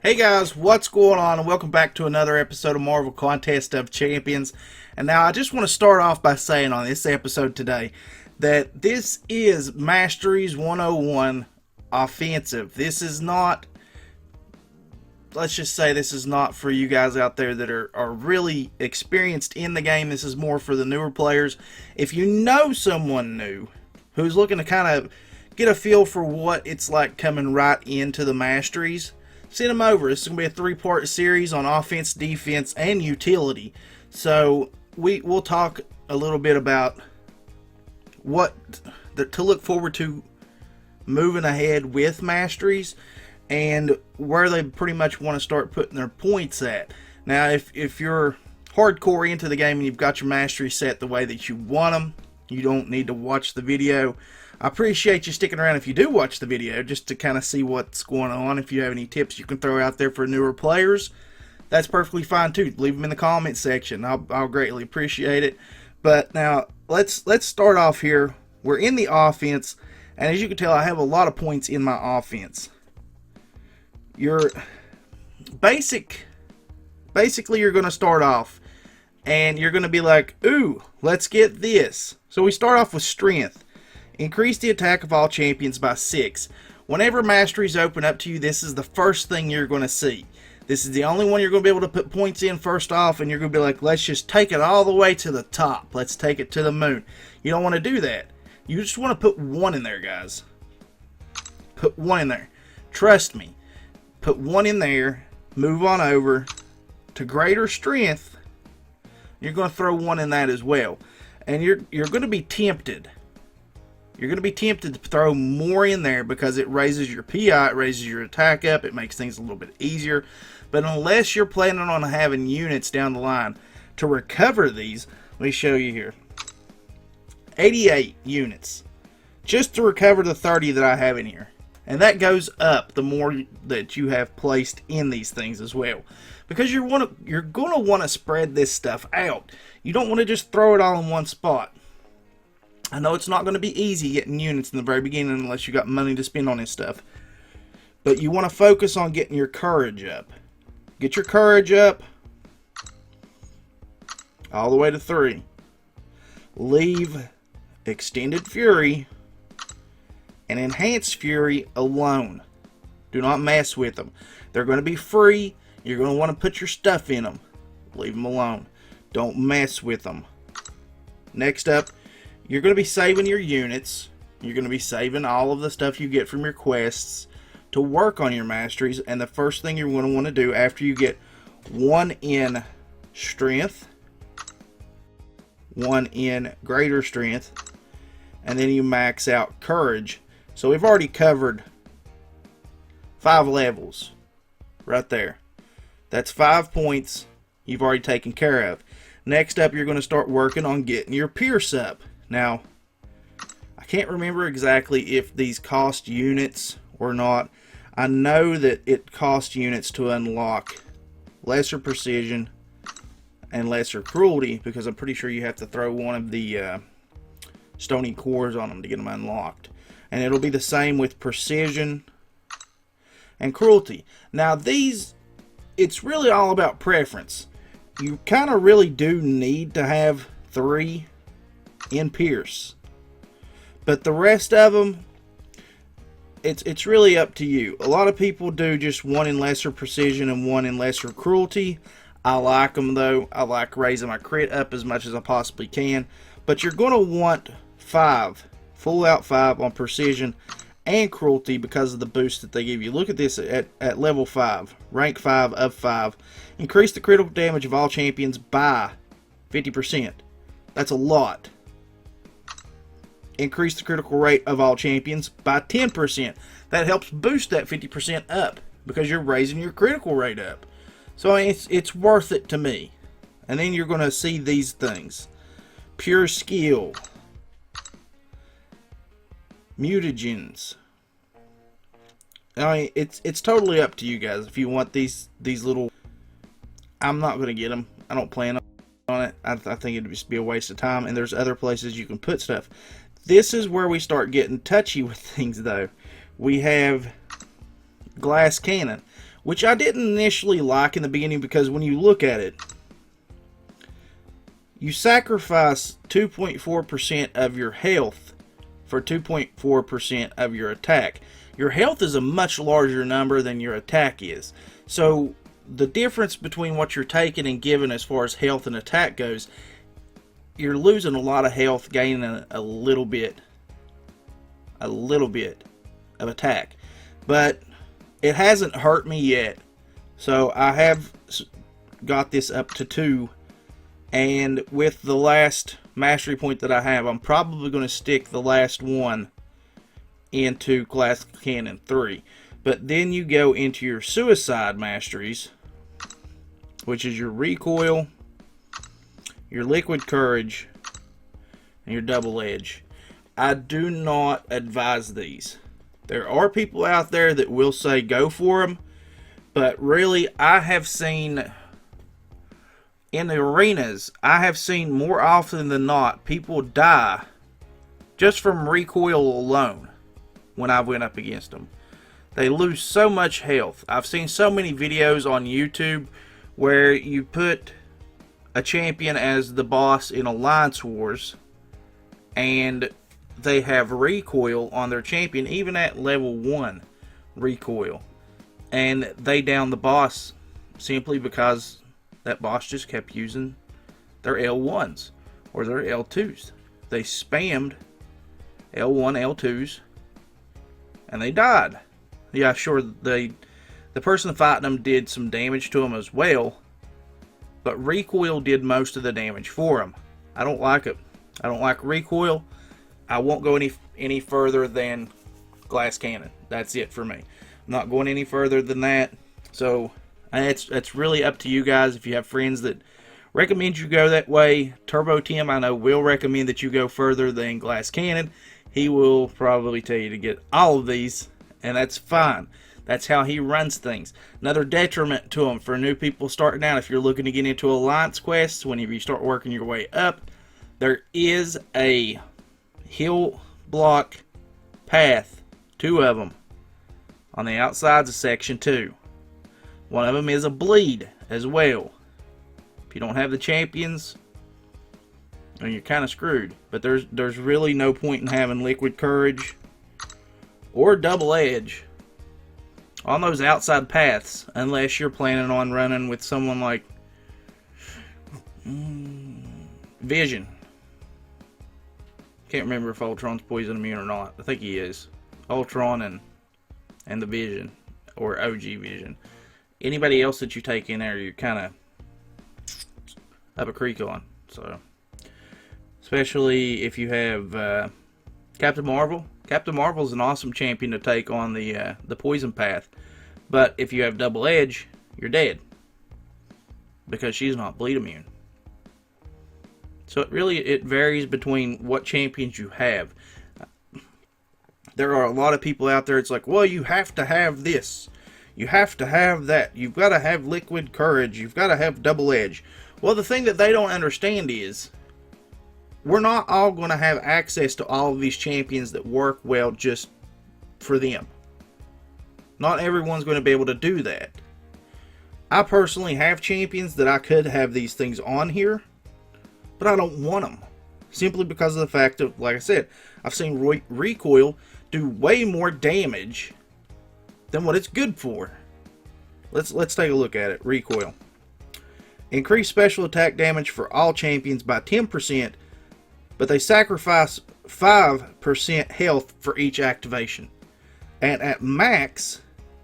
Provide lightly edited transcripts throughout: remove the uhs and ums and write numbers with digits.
Hey guys, what's going on? And welcome back to another episode of Marvel Contest of Champions. And now I just want to start off by saying on this episode today that this is Masteries 101 offensive. This is not, let's just say this is not for you guys out there that are really experienced in the game. This is more for the newer players. If you know someone new who's looking to kind of get a feel for what it's like coming right into the Masteries, send them over. This is going to be a three-part series on offense, defense, and utility. So we'll talk a little bit about what to look forward to moving ahead with Masteries and where they pretty much want to start putting their points at. Now, if you're hardcore into the game and you've got your Mastery set the way that you want them, you don't need to watch the video. I appreciate you sticking around if you do watch the video, just to kind of see what's going on. If you have any tips you can throw out there for newer players, that's perfectly fine too. Leave them in the comment section. I'll greatly appreciate it. But now, let's start off here. We're in the offense, and as you can tell, I have a lot of points in my offense. Your basically you're going to start off, and you're going to be like, ooh, let's get this. So we start off with strength. Increase the attack of all champions by 6. Whenever Masteries open up to you, this is the first thing you're going to see. This is the only one you're going to be able to put points in first off, and you're going to be like, let's just take it all the way to the top. Let's take it to the moon. You don't want to do that. You just want to put 1 in there, guys. Put 1 in there. Trust me. Put 1 in there. Move on over to greater strength. You're going to throw 1 in that as well. And you're going to be tempted. You're going to be tempted to throw more in there because it raises your PI, it raises your attack up, it makes things a little bit easier. But unless you're planning on having units down the line to recover these, let me show you here. 88 units just to recover the 30 that I have in here. And that goes up the more that you have placed in these things as well. Because you're going to want to spread this stuff out. You don't want to just throw it all in one spot. I know it's not going to be easy getting units in the very beginning unless you got money to spend on this stuff. But you want to focus on getting your courage up. Get your courage up all the way to 3. Leave extended fury and enhanced fury alone. Do not mess with them. They're going to be free. You're going to want to put your stuff in them. Leave them alone. Don't mess with them. Next up, you're going to be saving your units. You're going to be saving all of the stuff you get from your quests to work on your Masteries. And the first thing you're going to want to do after you get 1 in strength, 1 in greater strength, and then you max out courage. So we've already covered 5 levels right there. That's 5 points you've already taken care of. Next up, you're going to start working on getting your Pierce up. Now, I can't remember exactly if these cost units or not. I know that it costs units to unlock lesser precision and lesser cruelty, because I'm pretty sure you have to throw one of the stony cores on them to get them unlocked. And it'll be the same with precision and cruelty. Now these, it's really all about preference. You kind of really do need to have 3 in Pierce, but the rest of them, it's really up to you. A lot of people do just 1 in lesser precision and 1 in lesser cruelty. I like them though. I like raising my crit up as much as I possibly can, but you're going to want 5, full out 5 on precision and cruelty because of the boost that they give you. Look at this at level 5, rank 5 of 5. Increase the critical damage of all champions by 50%. That's a lot. Increase the critical rate of all champions by 10%. That helps boost that 50% up because you're raising your critical rate up. So I mean, it's worth it to me. And then you're going to see these things. Pure skill. Mutagens. I mean, it's totally up to you guys if you want these little. I'm not going to get them. I don't plan on it. I think it'd just be a waste of time. And there's other places you can put stuff. This is where we start getting touchy with things, though. We have glass cannon. which I didn't initially like in the beginning, because when you look at it, you sacrifice 2.4% of your health for 2.4% of your attack. Your health is a much larger number than your attack is. So the difference between what you're taking and giving as far as health and attack goes, you're losing a lot of health, gaining a little bit of attack. But it hasn't hurt me yet. So I have got this up to 2. And with the last mastery point that I have, I'm probably going to stick the last one into Glass Cannon 3. But then you go into your suicide masteries, which is your recoil, your liquid courage, and your double edge. I do not advise these. There are people out there that will say go for them, but really I have seen in the arenas, I have seen more often than not people die just from recoil alone when I went up against them. They lose so much health. I've seen so many videos on YouTube where you put a champion as the boss in Alliance Wars and they have recoil on their champion, even at level 1 recoil, and they down the boss simply because that boss just kept using their L1s or their L2s. They spammed L1, L2s, and they died. Yeah, sure, the person fighting them did some damage to them as well, but recoil did most of the damage for them. I don't like it. I don't like recoil. I won't go any further than Glass Cannon. That's it for me. I'm not going any further than that. So it's really up to you guys. If you have friends that recommend you go that way, Turbo Tim I know will recommend that you go further than Glass Cannon. He will probably tell you to get all of these, and that's fine. That's how he runs things. Another detriment to him for new people starting out, if you're looking to get into Alliance quests, whenever you start working your way up, there is a hill block path, 2 of them, on the outsides of Section 2. One of them is a bleed as well. If you don't have the champions, then you're kind of screwed. But there's really no point in having liquid courage or double edge on those outside paths unless you're planning on running with someone like Vision. Can't remember if Ultron's poison immune or not. I think he is. Ultron and the Vision, or OG Vision. Anybody else that you take in there, you're kind of up a creek on. So, especially if you have Captain Marvel. Captain Marvel is an awesome champion to take on the poison path. But if you have double edge, you're dead, because she's not bleed immune. So it varies between what champions you have. There are a lot of people out there, it's like, well, you have to have this. You have to have that. You've got to have liquid courage. You've got to have double edge. Well, the thing that they don't understand is we're not all going to have access to all of these champions that work well just for them. Not everyone's going to be able to do that. I personally have champions that I could have these things on here, but I don't want them. Simply because of the fact of, like I said, I've seen recoil do way more damage than what it's good for. Let's take a look at it. Recoil. Increase special attack damage for all champions by 10%, but they sacrifice 5% health for each activation. And at max,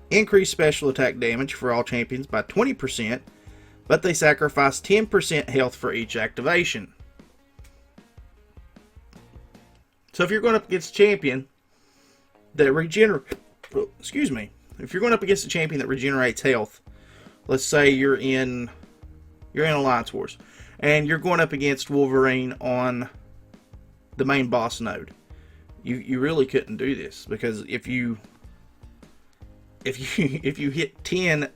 increase special attack damage for all champions by 20%, but they sacrifice 10% health for each activation. So if you're going up against a champion that if you're going up against a champion that regenerates health, let's say you're in Alliance Wars, and you're going up against Wolverine on the main boss node, you really couldn't do this, because if you hit 10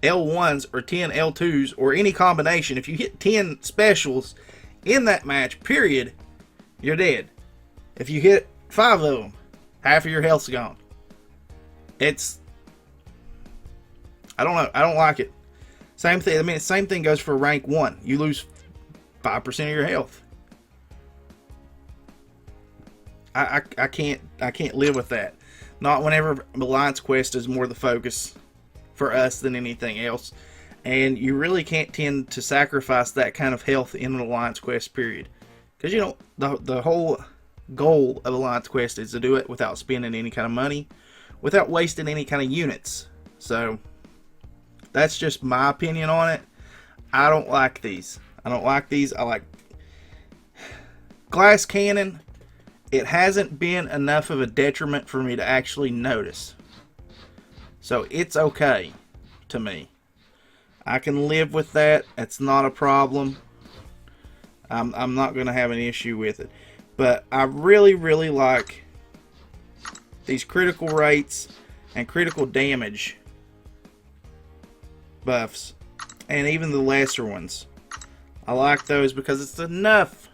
L1s or 10 L2s or any combination, if you hit 10 specials in that match, period, you're dead. If you hit 5 of them, half of your health's gone. It's I don't know. I don't like it. Same thing. I mean, the same thing goes for rank 1. You lose 5% of your health. I can't live with that. Not whenever Alliance Quest is more the focus for us than anything else. And you really can't tend to sacrifice that kind of health in an Alliance Quest period. Because, you know, the whole goal of Alliance Quest is to do it without spending any kind of money, without wasting any kind of units. So, that's just my opinion on it. I don't like these. I like Glass Cannon. It hasn't been enough of a detriment for me to actually notice. So it's okay to me. I can live with that. It's not a problem. I'm not going to have an issue with it. But I really, really like these critical rates and critical damage buffs. And even the lesser ones. I like those because it's enough.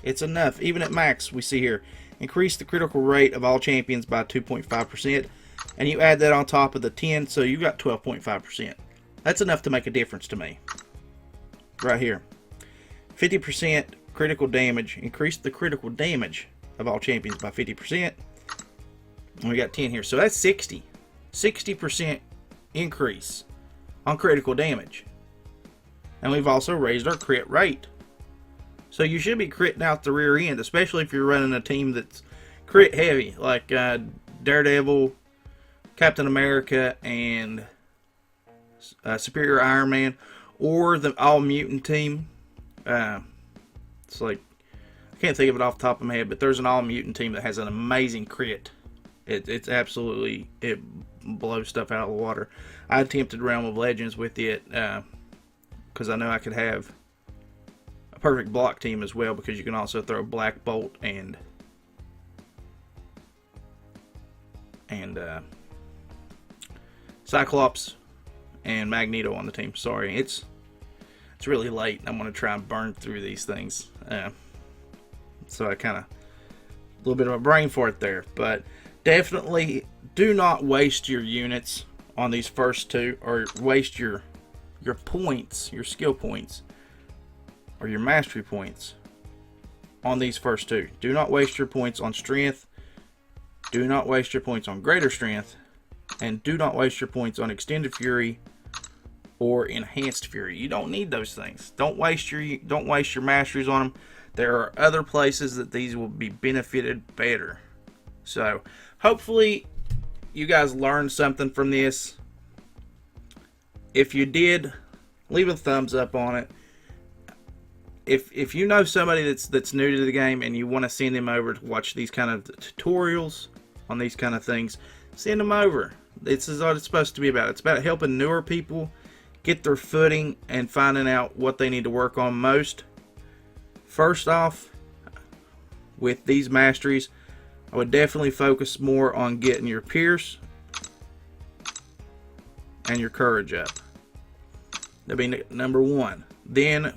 It's enough. Even at max, we see here, increase the critical rate of all champions by 2.5%. And you add that on top of the 10, so you got 12.5%. That's enough to make a difference to me. Right here. 50% critical damage. Increase the critical damage of all champions by 50%. And we got 10 here. So that's 60. 60% increase on critical damage. And we've also raised our crit rate. So you should be critting out the rear end, especially if you're running a team that's crit heavy, like Daredevil, Captain America, and Superior Iron Man, or the All Mutant team. It's like, I can't think of it off the top of my head, but there's an All Mutant team that has an amazing crit. It's absolutely, it blows stuff out of the water. I attempted Realm of Legends with it because I know I could have a perfect block team as well, because you can also throw Black Bolt and Cyclops and Magneto on the team. Sorry, it's really late. I'm going to try and burn through these things. So I kind of, a little bit of a brain fart there. But definitely do not waste your units on these first two, or waste your points, your skill points, or your mastery points on these first two. Do not waste your points on strength. Do not waste your points on greater strength. And do not waste your points on extended fury or enhanced fury. You don't need those things. Don't waste your masteries on them. There are other places that these will be benefited better. So hopefully you guys learned something from this. If you did, leave a thumbs up on it. If you know somebody that's new to the game and you want to send them over to watch these kind of tutorials on these kind of things, send them over. This is what it's supposed to be about. It's about helping newer people get their footing and finding out what they need to work on most. First off, with these masteries, I would definitely focus more on getting your Pierce and your Courage up. That'd be number one. Then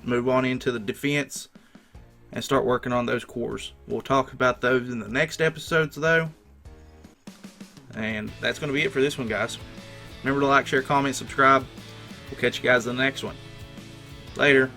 move on into the defense and start working on those cores. We'll talk about those in the next episodes though. And that's going to be it for this one, guys. Remember to like, share, comment, subscribe. We'll catch you guys in the next one. Later.